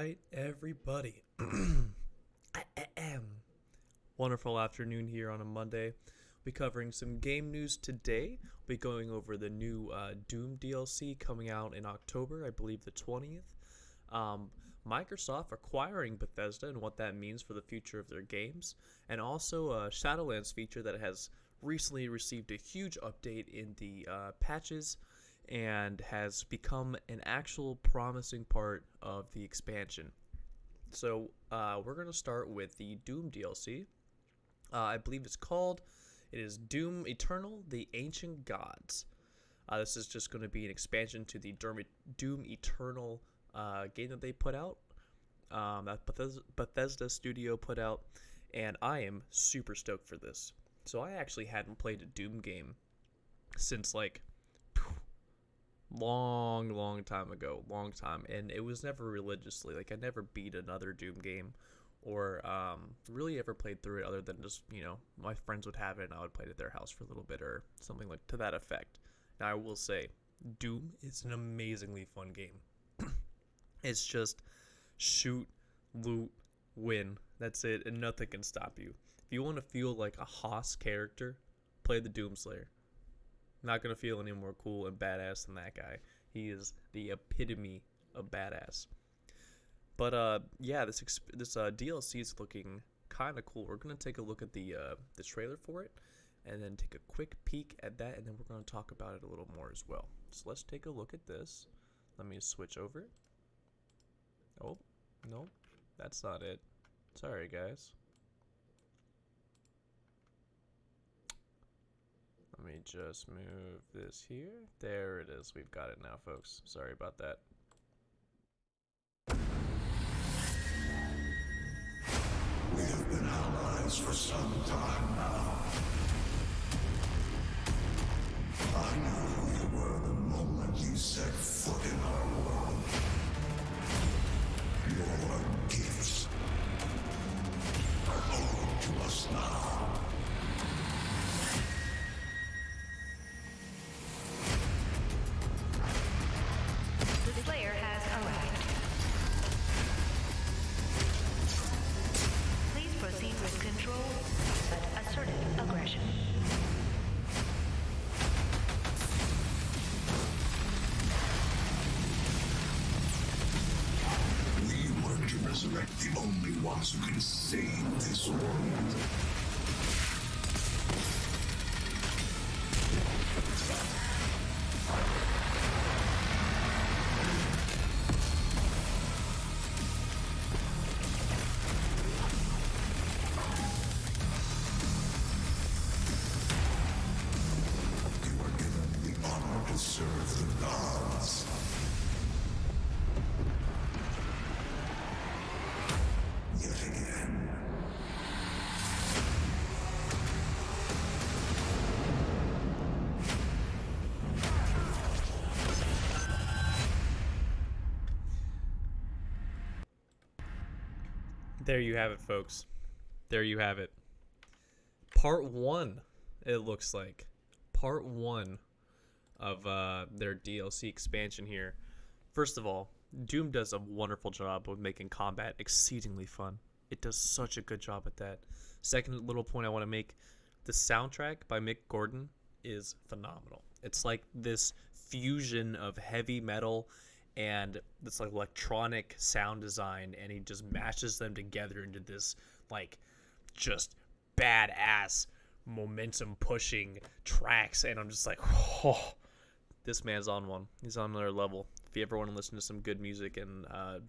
right, everybody. Wonderful afternoon here on a Monday. We'll be covering some game news today. We'll be going over the new Doom DLC coming out in October, I believe the 20th. Microsoft acquiring Bethesda and what that means for the future of their games. And also a Shadowlands feature that has recently received a huge update in the patches and has become an actual promising part of the expansion. So we're going to start with the Doom DLC. I believe it is Doom Eternal, The Ancient Gods. This is just going to be an expansion to the Doom Eternal game that they put out, that Bethesda studio put out, and I am super stoked for this. So I actually hadn't played a Doom game since long time ago, and it was never religiously. I never beat another Doom game or really ever played through it other than just, my friends would have it and I would play it at their house for a little bit or something like to that effect. Now I will say, Doom is an amazingly fun game. It's just shoot, loot, win. That's it, and nothing can stop you. If you want to feel like a Haas character, play the Doomslayer. Not going to feel any more cool and badass than that guy. He is the epitome of badass. But this DLC is looking kind of cool. We're going to take a look at the trailer for it and then take a quick peek at that, and then we're going to talk about it a little more as well. So let's take a look at this. Let me switch over. Oh, no, that's not it. Sorry, guys. Let me just move this here. There it is. We've got it now, folks. Sorry about that. We have been allies for some time now. I knew who you were the moment you set foot in our world. Your gifts are owed to us now. The Slayer has arrived. Please proceed with control, but assertive aggression. We work to resurrect the only ones who can save this world. Serve the gods. Yet again. There you have it, folks. There you have it. Part 1, it looks like. Part 1 of their DLC expansion here. First of all, Doom does a wonderful job of making combat exceedingly fun. It does such a good job at that. Second little point I want to make, the soundtrack by Mick Gordon is phenomenal. It's like this fusion of heavy metal and this electronic sound design, and he just mashes them together into this just badass momentum pushing tracks, and I'm just like, oh, this man's on one. He's on another level. If you ever want to listen to some good music and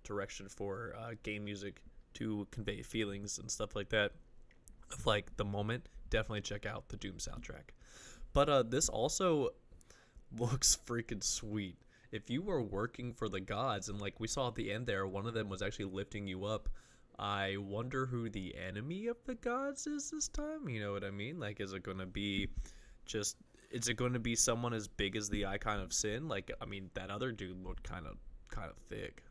direction for game music to convey feelings and stuff like that, of the moment, definitely check out the Doom soundtrack. But this also looks freaking sweet. If you were working for the gods, and we saw at the end there, one of them was actually lifting you up, I wonder who the enemy of the gods is this time. You know what I mean? Is it going to be someone as big as the Icon of Sin? That other dude looked kind of thick,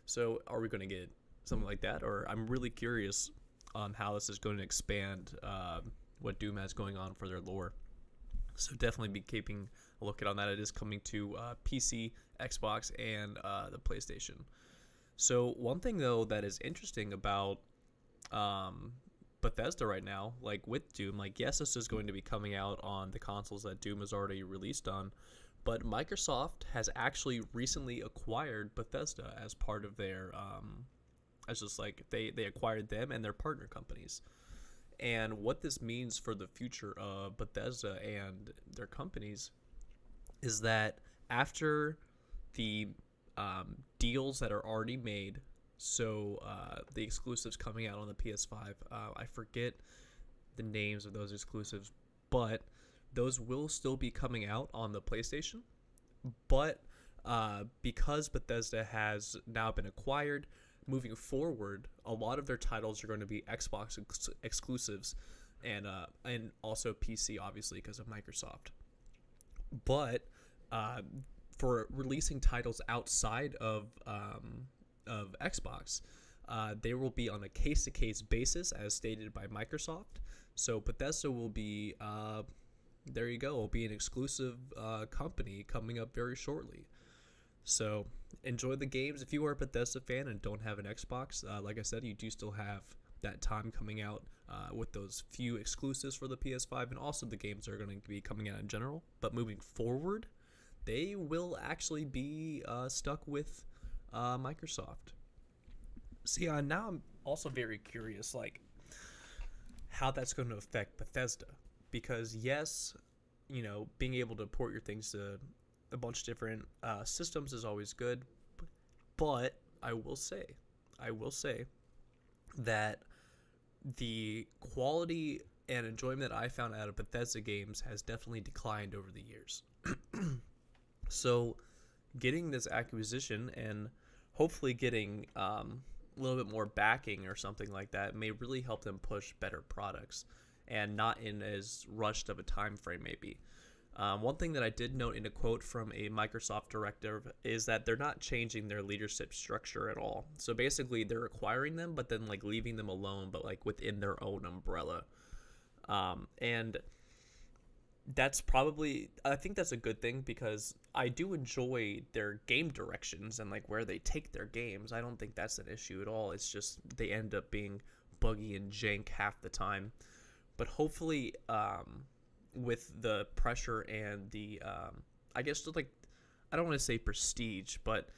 So are we going to get something like that? Or I'm really curious on how this is going to expand what Doom has going on for their lore. So definitely be keeping a look at on that. It is coming to PC, Xbox, and the PlayStation. So one thing though that is interesting about um, Bethesda right now, like with Doom, like yes, this is going to be coming out on the consoles that Doom is already released on, but Microsoft has actually recently acquired Bethesda as part of their as just like they acquired them and their partner companies. And what this means for the future of Bethesda and their companies is that after the deals that are already made, so the exclusives coming out on the PS5, I forget the names of those exclusives, but those will still be coming out on the PlayStation. But because Bethesda has now been acquired, moving forward, a lot of their titles are going to be Xbox exclusives, and also PC, obviously because of Microsoft. But uh, for releasing titles outside of Xbox, they will be on a case to case basis, as stated by Microsoft. So Bethesda will be there. You go. Will be an exclusive company coming up very shortly. So enjoy the games. If you are a Bethesda fan and don't have an Xbox, like I said, you do still have that time coming out with those few exclusives for the PS5, and also the games that are going to be coming out in general. But moving forward, they will actually be stuck with Microsoft. See, now I'm also very curious, like how that's going to affect Bethesda, because yes, being able to port your things to a bunch of different systems is always good, but I will say that the quality and enjoyment I found out of Bethesda games has definitely declined over the years. So, getting this acquisition and hopefully getting a little bit more backing or something like that may really help them push better products, and not in as rushed of a time frame maybe. One thing that I did note in a quote from a Microsoft director is that they're not changing their leadership structure at all. So basically, they're acquiring them, but then like leaving them alone, but like within their own umbrella. And that's probably, I think that's a good thing, because I do enjoy their game directions and like where they take their games. I don't think that's an issue at all. It's just they end up being buggy and jank half the time. But hopefully, with the pressure and the I guess just like, I don't want to say prestige, but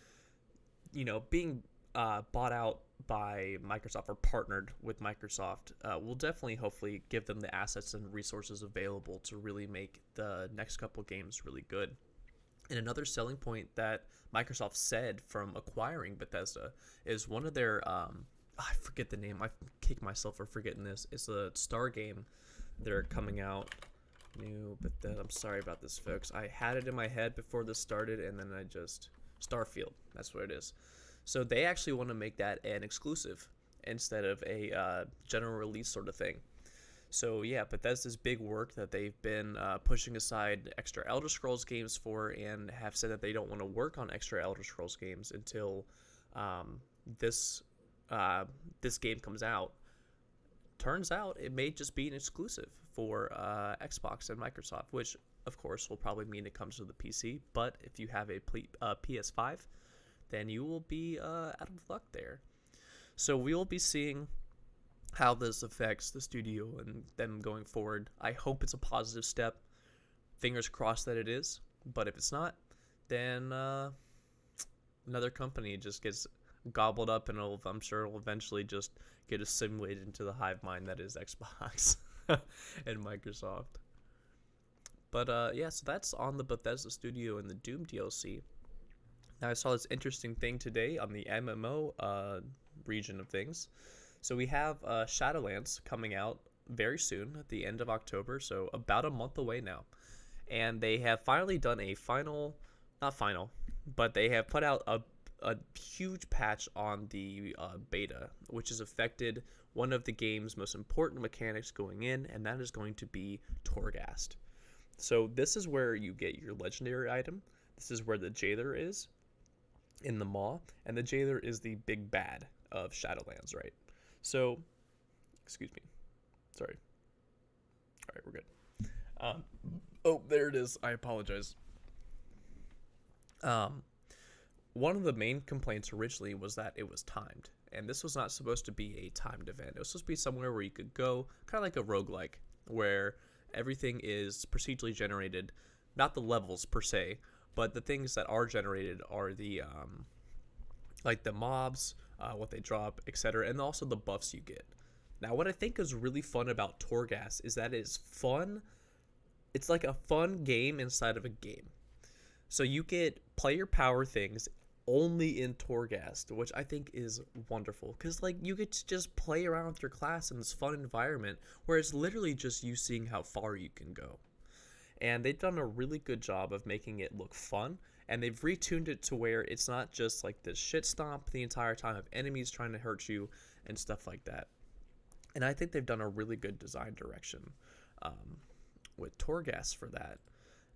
being bought out by Microsoft or partnered with Microsoft will definitely hopefully give them the assets and resources available to really make the next couple games really good. And another selling point that Microsoft said from acquiring Bethesda is one of their I forget the name. I kick myself for forgetting this. It's a Star game. They're coming out new, but then I'm sorry about this, folks. I had it in my head before this started, and then I just Starfield. That's what it is. So they actually want to make that an exclusive instead of a general release sort of thing. So yeah, Bethesda's big work that they've been pushing aside extra Elder Scrolls games for, and have said that they don't want to work on extra Elder Scrolls games until this this game comes out. Turns out it may just be an exclusive for Xbox and Microsoft, which of course will probably mean it comes to the PC. But if you have a PS5, then you will be out of luck there. So we will be seeing how this affects the studio and them going forward. I hope it's a positive step. Fingers crossed that it is. But if it's not, then another company just gets gobbled up, and I'm sure it'll eventually just get assimilated into the hive mind that is Xbox and Microsoft. But yeah, so that's on the Bethesda Studio and the Doom DLC. Now I saw this interesting thing today on the MMO region of things. So we have Shadowlands coming out very soon at the end of October, so about a month away now. And they have finally done a not final, but they have put out a huge patch on the beta, which has affected one of the game's most important mechanics going in, and that is going to be Torghast. So this is where you get your legendary item. This is where the Jailer is in the Maw, and the Jailer is the big bad of Shadowlands, right? So, excuse me. Sorry. All right, we're good. Oh, there it is. I apologize. one of the main complaints originally was that it was timed. And this was not supposed to be a timed event. It was supposed to be somewhere where you could go, kind of like a roguelike, where everything is procedurally generated, not the levels per se, but the things that are generated are the like the mobs, what they drop, etc., and also the buffs you get. Now, what I think is really fun about Torghast is that it's fun. It's like a fun game inside of a game. So you get player power things only in Torghast, which I think is wonderful, because like you get to just play around with your class in this fun environment where it's literally just you seeing how far you can go. And they've done a really good job of making it look fun, and they've retuned it to where it's not just like this shit stomp the entire time of enemies trying to hurt you and stuff like that. And I think they've done a really good design direction with Torghast for that.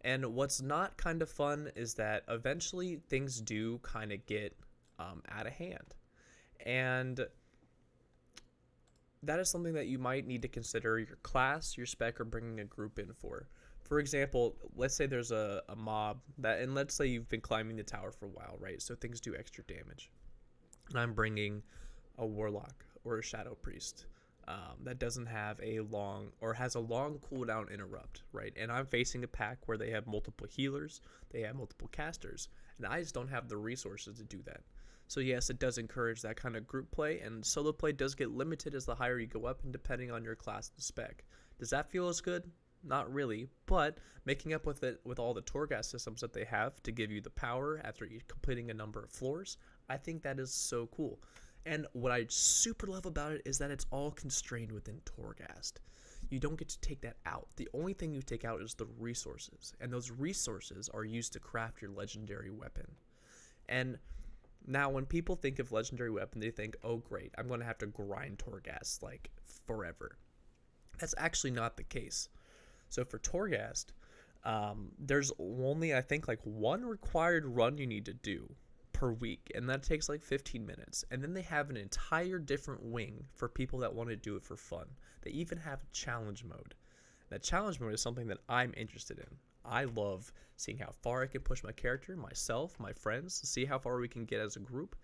And what's not kind of fun is that eventually things do kind of get out of hand. And that is something that you might need to consider your class, your spec, or bringing a group in for. For example, let's say there's a mob that, and let's say you've been climbing the tower for a while, right? So things do extra damage. And I'm bringing a warlock or a shadow priest that doesn't have a long, or has a long cooldown interrupt, right? And I'm facing a pack where they have multiple healers, they have multiple casters, and I just don't have the resources to do that. So yes, it does encourage that kind of group play, and solo play does get limited as the higher you go up and depending on your class and spec. Does that feel as good? Not really, but making up with it with all the Torghast systems that they have to give you the power after completing a number of floors, I think that is so cool. And what I super love about it is that it's all constrained within Torghast. You don't get to take that out. The only thing you take out is the resources, and those resources are used to craft your legendary weapon. And now when people think of legendary weapon, they think, oh great, I'm going to have to grind Torghast like forever. That's actually not the case. So for Torghast, there's only, I think, like one required run you need to do per week, and that takes like 15 minutes. And then they have an entire different wing for people that want to do it for fun. They even have a challenge mode. That challenge mode is something that I'm interested in. I love seeing how far I can push my character, myself, my friends, see how far we can get as a group.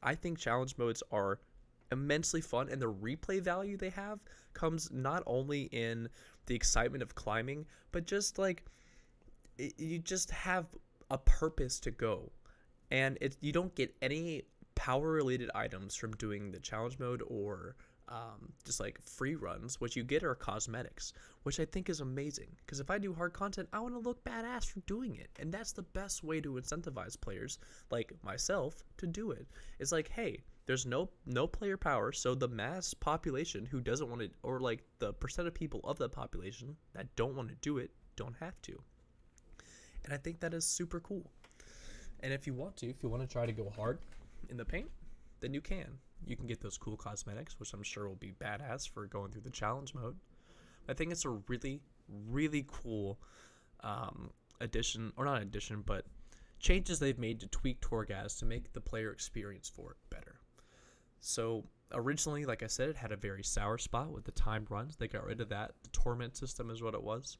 I think challenge modes are immensely fun, and the replay value they have comes not only in the excitement of climbing, but just like you just have a purpose to go. And you don't get any power related items from doing the challenge mode or just like free runs. What you get are cosmetics, which I think is amazing, because if I do hard content, I want to look badass for doing it, and that's the best way to incentivize players like myself to do it. It's like, hey, there's no player power, so the mass population who doesn't want it, or like the percent of people of the population that don't want to do it, don't have to. And I think that is super cool. And if you want to try to go hard in the paint, then you can. You can get those cool cosmetics, which I'm sure will be badass for going through the challenge mode. I think it's a really, really cool addition, or not addition, but changes they've made to tweak Torghast to make the player experience for it better. So originally, like I said, it had a very sour spot with the timed runs. They got rid of that. The torment system is what it was.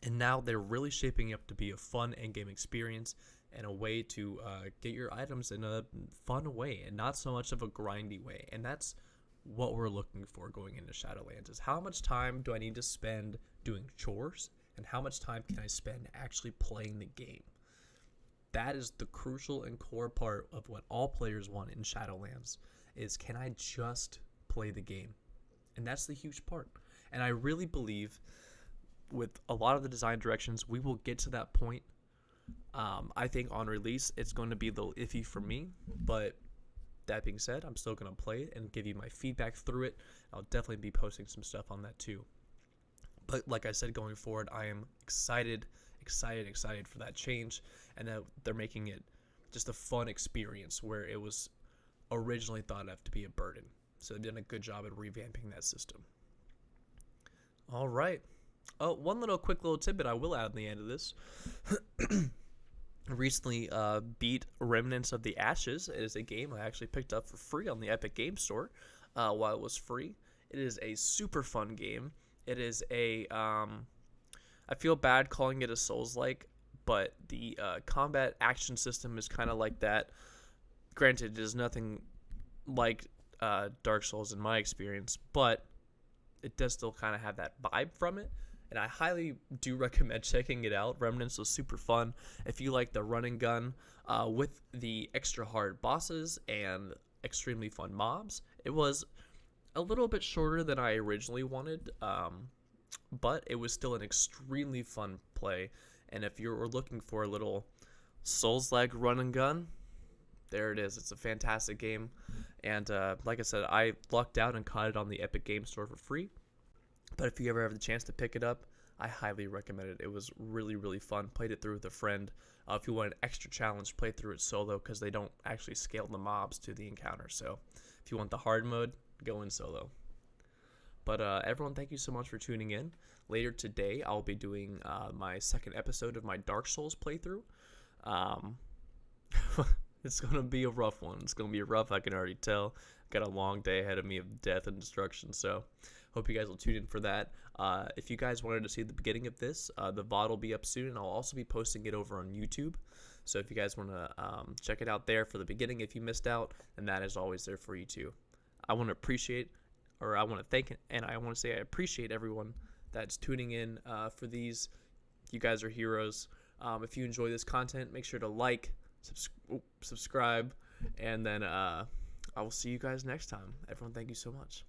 And now they're really shaping up to be a fun endgame experience and a way to get your items in a fun way and not so much of a grindy way. And that's what we're looking for going into Shadowlands, is how much time do I need to spend doing chores and how much time can I spend actually playing the game. That is the crucial and core part of what all players want in Shadowlands, is can I just play the game? And that's the huge part. And I really believe with a lot of the design directions, we will get to that point. I think on release, it's going to be a little iffy for me, but that being said, I'm still going to play it and give you my feedback through it. I'll definitely be posting some stuff on that too. But like I said, going forward, I am excited for that change, and that they're making it just a fun experience where it was originally thought of to be a burden. So they've done a good job at revamping that system. All right. Oh, one quick little tidbit I will add in the end of this. Recently beat Remnants of the Ashes. It is a game I actually picked up for free on the Epic Game Store while it was free. It is a super fun game. It is a I feel bad calling it a Souls-like, but the combat action system is kind of like that. Granted, it is nothing like Dark Souls in my experience, but it does still kind of have that vibe from it, and I highly do recommend checking it out. Remnants was super fun. If you like the run and gun with the extra hard bosses and extremely fun mobs, it was a little bit shorter than I originally wanted, but it was still an extremely fun play. And if you're looking for a little Souls-like run and gun, there it is. It's a fantastic game. And like I said, I lucked out and caught it on the Epic Game Store for free. But if you ever have the chance to pick it up, I highly recommend it. It was really, really fun. Played it through with a friend. If you want an extra challenge, play through it solo because they don't actually scale the mobs to the encounter. So if you want the hard mode, go in solo. But everyone, thank you so much for tuning in. Later today, I'll be doing my second episode of my Dark Souls playthrough. It's going to be a rough one. It's going to be rough, I can already tell. Got a long day ahead of me of death and destruction, so hope you guys will tune in for that. If you guys wanted to see the beginning of this, the VOD will be up soon, and I'll also be posting it over on YouTube. So if you guys want to check it out there for the beginning if you missed out, then that is always there for you too. I want to thank, and I want to say I appreciate everyone that's tuning in for these. You guys are heroes. If you enjoy this content, make sure to like, subscribe, and then I will see you guys next time. Everyone, thank you so much.